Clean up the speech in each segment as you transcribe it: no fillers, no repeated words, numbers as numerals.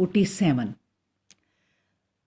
47।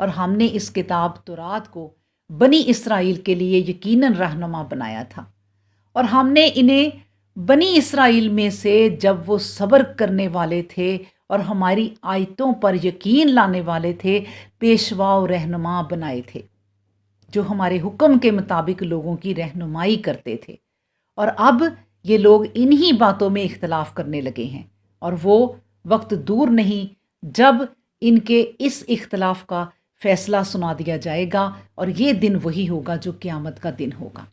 اور ہم نے اس کتاب تورات کو بنی اسرائیل کے لیے یقیناً رہنما بنایا تھا، اور ہم نے انہیں بنی اسرائیل میں سے جب وہ صبر کرنے والے تھے اور ہماری آیتوں پر یقین لانے والے تھے پیشوا و رہنما بنائے تھے، جو ہمارے حکم کے مطابق لوگوں کی رہنمائی کرتے تھے۔ اور اب یہ لوگ انہی باتوں میں اختلاف کرنے لگے ہیں، اور وہ وقت دور نہیں جب ان کے اس اختلاف کا فیصلہ سنا دیا جائے گا، اور یہ دن وہی ہوگا جو قیامت کا دن ہوگا۔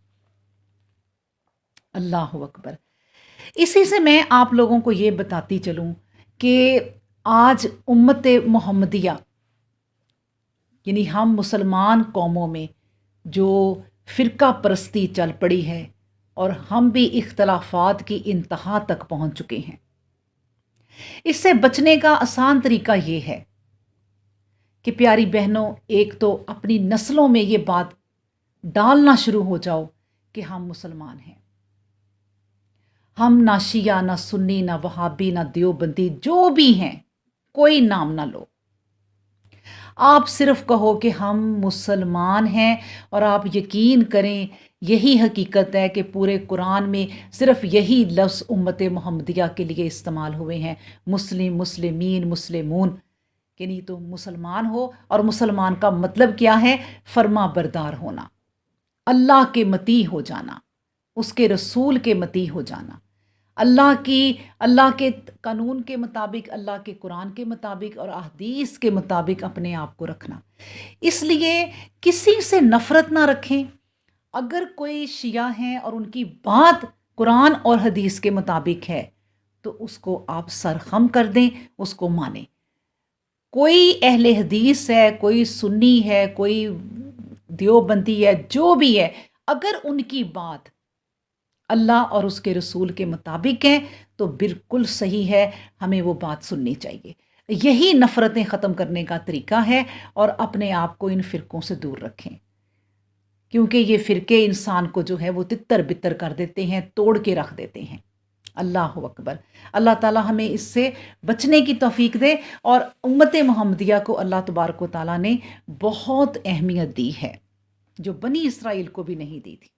اللہ اکبر۔ اسی سے میں آپ لوگوں کو یہ بتاتی چلوں کہ آج امت محمدیہ یعنی ہم مسلمان قوموں میں جو فرقہ پرستی چل پڑی ہے، اور ہم بھی اختلافات کی انتہا تک پہنچ چکے ہیں۔ اس سے بچنے کا آسان طریقہ یہ ہے کہ پیاری بہنوں، ایک تو اپنی نسلوں میں یہ بات ڈالنا شروع ہو جاؤ کہ ہم مسلمان ہیں، ہم نہ شیعہ، نہ سنی، نہ وہابی، نہ دیوبندی، جو بھی ہیں کوئی نام نہ لو، آپ صرف کہو کہ ہم مسلمان ہیں، اور آپ یقین کریں یہی حقیقت ہے کہ پورے قرآن میں صرف یہی لفظ امت محمدیہ کے لیے استعمال ہوئے ہیں، مسلم، مسلمین، مسلمون، یعنی تو مسلمان ہو، اور مسلمان کا مطلب کیا ہے؟ فرما بردار ہونا، اللہ کے مطیع ہو جانا، اس کے رسول کے مطیع ہو جانا، اللہ کے قانون کے مطابق، اللہ کے قرآن کے مطابق اور احادیث کے مطابق اپنے آپ کو رکھنا۔ اس لیے کسی سے نفرت نہ رکھیں۔ اگر کوئی شیعہ ہیں اور ان کی بات قرآن اور حدیث کے مطابق ہے تو اس کو آپ سرخم کر دیں، اس کو مانیں۔ کوئی اہل حدیث ہے، کوئی سنی ہے، کوئی دیوبندی ہے، جو بھی ہے، اگر ان کی بات اللہ اور اس کے رسول کے مطابق ہے تو بالکل صحیح ہے، ہمیں وہ بات سننی چاہیے۔ یہی نفرتیں ختم کرنے کا طریقہ ہے، اور اپنے آپ کو ان فرقوں سے دور رکھیں، کیونکہ یہ فرقے انسان کو جو ہے وہ تتر بتر کر دیتے ہیں، توڑ کے رکھ دیتے ہیں۔ اللہ اکبر۔ اللہ تعالی ہمیں اس سے بچنے کی توفیق دے، اور امت محمدیہ کو اللہ تبارک و تعالیٰ نے بہت اہمیت دی ہے جو بنی اسرائیل کو بھی نہیں دی تھی۔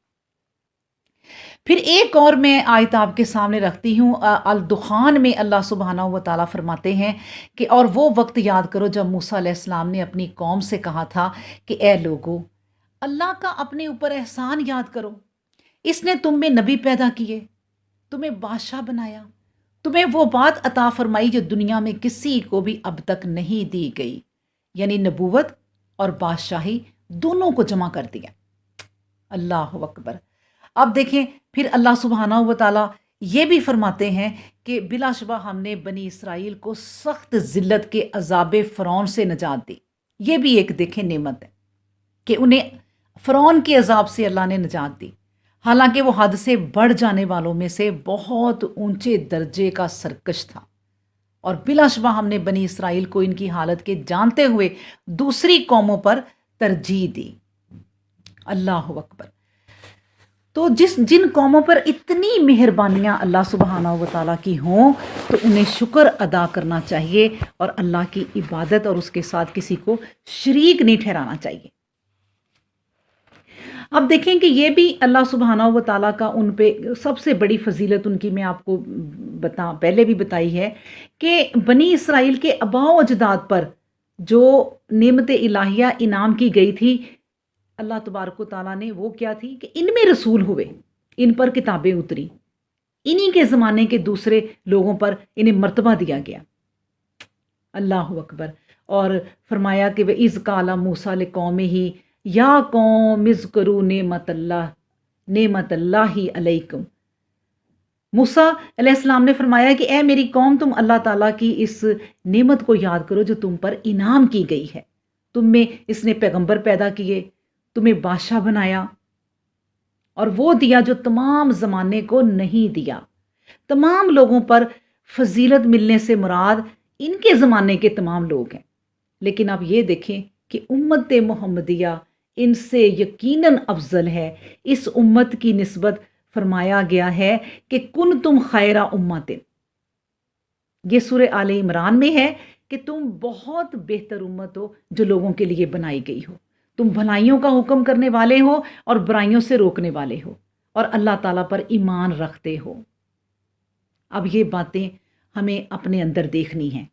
پھر ایک اور میں آیت آپ کے سامنے رکھتی ہوں، الدخان میں اللہ سبحانہ و تعالیٰ فرماتے ہیں کہ اور وہ وقت یاد کرو جب موسیٰ علیہ السلام نے اپنی قوم سے کہا تھا کہ اے لوگو، اللہ کا اپنے اوپر احسان یاد کرو، اس نے تم میں نبی پیدا کیے، تمہیں بادشاہ بنایا، تمہیں وہ بات عطا فرمائی جو دنیا میں کسی کو بھی اب تک نہیں دی گئی، یعنی نبوت اور بادشاہی دونوں کو جمع کر دیا۔ اللہ اکبر۔ اب دیکھیں پھر اللہ سبحانہ و تعالیٰ یہ بھی فرماتے ہیں کہ بلا شبہ ہم نے بنی اسرائیل کو سخت ذلت کے عذاب فرعون سے نجات دی۔ یہ بھی ایک دیکھیں نعمت ہے کہ انہیں فرعون کے عذاب سے اللہ نے نجات دی، حالانکہ وہ حد سے بڑھ جانے والوں میں سے بہت اونچے درجے کا سرکش تھا، اور بلا شبہ ہم نے بنی اسرائیل کو ان کی حالت کے جانتے ہوئے دوسری قوموں پر ترجیح دی۔ اللہ اکبر۔ تو جن قوموں پر اتنی مہربانیاں اللہ سبحانہ و تعالیٰ کی ہوں تو انہیں شکر ادا کرنا چاہیے، اور اللہ کی عبادت اور اس کے ساتھ کسی کو شریک نہیں ٹھہرانا چاہیے۔ اب دیکھیں کہ یہ بھی اللہ سبحانہ و تعالیٰ کا ان پہ سب سے بڑی فضیلت ان کی میں آپ کو پہلے بھی بتائی ہے کہ بنی اسرائیل کے آباء و اجداد پر جو نعمت الہیہ انعام کی گئی تھی، اللہ تبارک و تعالیٰ نے وہ کیا تھی کہ ان میں رسول ہوئے، ان پر کتابیں اتری، انہی کے زمانے کے دوسرے لوگوں پر انہیں مرتبہ دیا گیا۔ اللہ اکبر۔ اور فرمایا کہ وَإِذْ قَالَ مُوسَىٰ لِقَوْمِهِ یا قوم اذکروا نعمت اللہ علیکم۔ موسیٰ علیہ السلام نے فرمایا کہ اے میری قوم، تم اللہ تعالیٰ کی اس نعمت کو یاد کرو جو تم پر انعام کی گئی ہے، تم میں اس نے پیغمبر پیدا کیے، تمہیں بادشاہ بنایا، اور وہ دیا جو تمام زمانے کو نہیں دیا۔ تمام لوگوں پر فضیلت ملنے سے مراد ان کے زمانے کے تمام لوگ ہیں، لیکن آپ یہ دیکھیں کہ امت محمدیہ ان سے یقیناً افضل ہے۔ اس امت کی نسبت فرمایا گیا ہے کہ کن تم خیرہ امت، یہ سورہ آل عمران میں ہے کہ تم بہت بہتر امت ہو جو لوگوں کے لیے بنائی گئی ہو. تم بھلائیوں کا حکم کرنے والے ہو اور برائیوں سے روکنے والے ہو اور اللہ تعالیٰ پر ایمان رکھتے ہو. اب یہ باتیں ہمیں اپنے اندر دیکھنی ہیں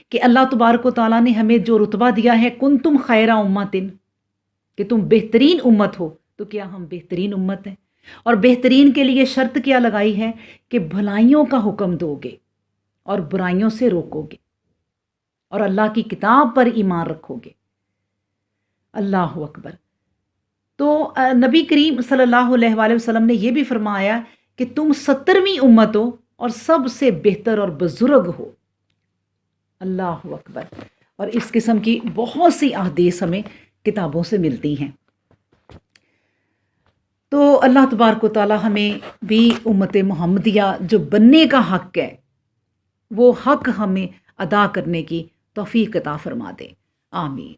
کہ اللہ تبارک و تعالیٰ نے ہمیں جو رتبہ دیا ہے کن تم خیر امتن، کہ تم بہترین امت ہو، تو کیا ہم بہترین امت ہیں؟ اور بہترین کے لیے شرط کیا لگائی ہے کہ بھلائیوں کا حکم دو گے اور برائیوں سے روکو گے اور اللہ کی کتاب پر ایمان رکھو گے. اللہ اکبر. تو نبی کریم صلی اللہ علیہ وآلہ وسلم نے یہ بھی فرمایا کہ تم 70ویں امت ہو اور سب سے بہتر اور بزرگ ہو. اللہ اکبر. اور اس قسم کی بہت سی احادیث ہمیں کتابوں سے ملتی ہیں. تو اللہ تبارک و تعالی ہمیں بھی امت محمدیہ جو بننے کا حق ہے وہ حق ہمیں ادا کرنے کی توفیق عطا فرما دے. آمین.